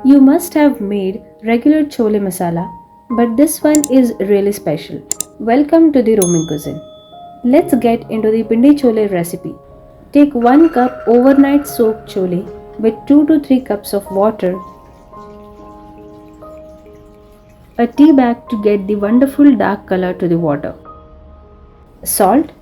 You must have made regular chole masala, but this one is really special. Welcome to the Roman cuisine. Let's get into the Pindi Chole recipe. Take 1 cup overnight soaked chole with 2 to 3 cups of water, a tea bag to get the wonderful dark color to the water, salt,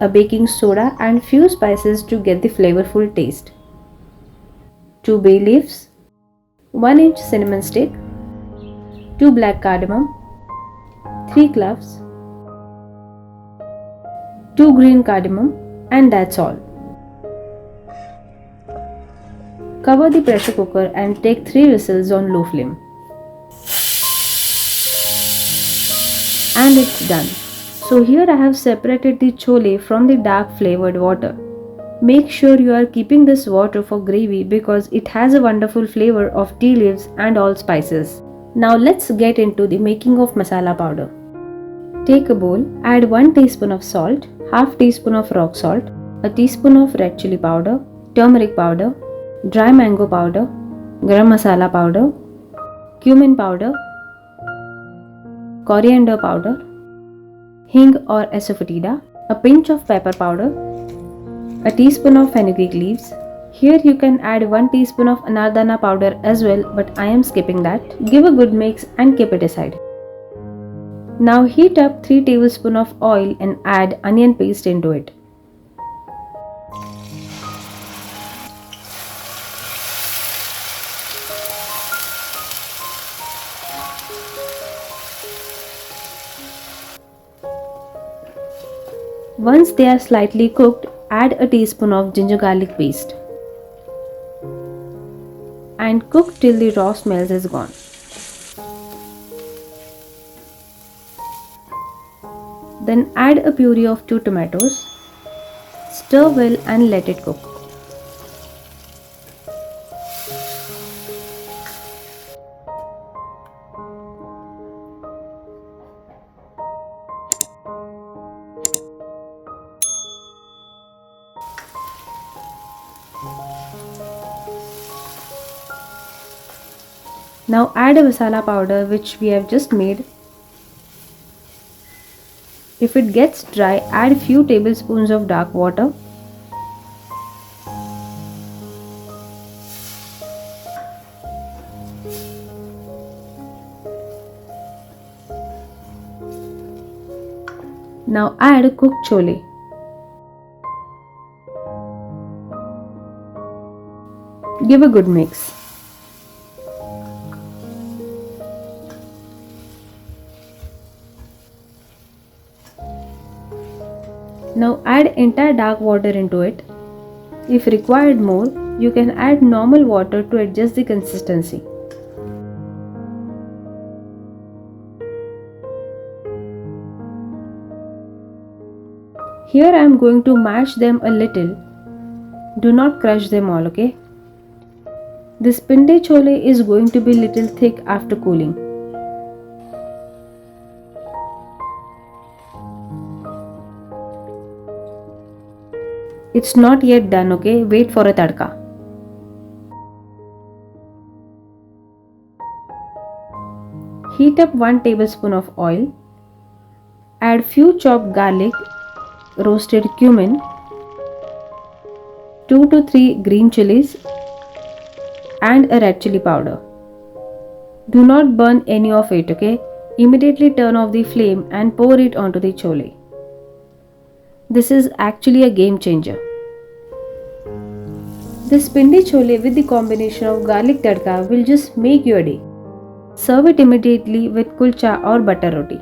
a baking soda and few spices to get the flavorful taste, 2 bay leaves, 1 inch cinnamon stick, 2 black cardamom, 3 cloves, 2 green cardamom, and that's all. Cover the pressure cooker and take 3 whistles on low flame. And it's done. So here I have separated the chole from the dark flavored water. Make sure you are keeping this water for gravy because it has a wonderful flavor of tea leaves and all spices. Now let's get into the making of masala powder. Take a bowl, add 1 teaspoon of salt, half teaspoon of rock salt, a teaspoon of red chili powder, turmeric powder, dry mango powder, garam masala powder, cumin powder, coriander powder, hing or asafoetida, a pinch of pepper powder, a teaspoon of fenugreek leaves. Here you can add 1 teaspoon of anardana powder as well, but I am skipping that. Give a good mix and keep it aside. Now heat up 3 tablespoons of oil and add onion paste into it. Once they are slightly cooked, add a teaspoon of ginger garlic paste and cook till the raw smell is gone. Then add a puree of 2 tomatoes, stir well and let it cook. Now add a masala powder which we have just made. If it gets dry, add few tablespoons of dark water. Now add cooked chole. Give a good mix. Now add entire dark water into it. If required more, you can add normal water to adjust the consistency. Here I am going to mash them a little. Do not crush them all, okay? This Pindi Chole is going to be little thick after cooling. It's not yet done, okay? Wait for a tadka. Heat up 1 tablespoon of oil. Add few chopped garlic, roasted cumin, 2 to 3 green chilies and a red chili powder. Do not burn any of it, okay? Immediately turn off the flame and pour it onto the chole. This is actually a game changer. This Pindi Chole with the combination of garlic tadka will just make your day. Serve it immediately with kulcha or butter roti.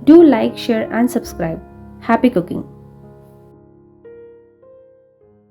Do like, share and subscribe. Happy cooking!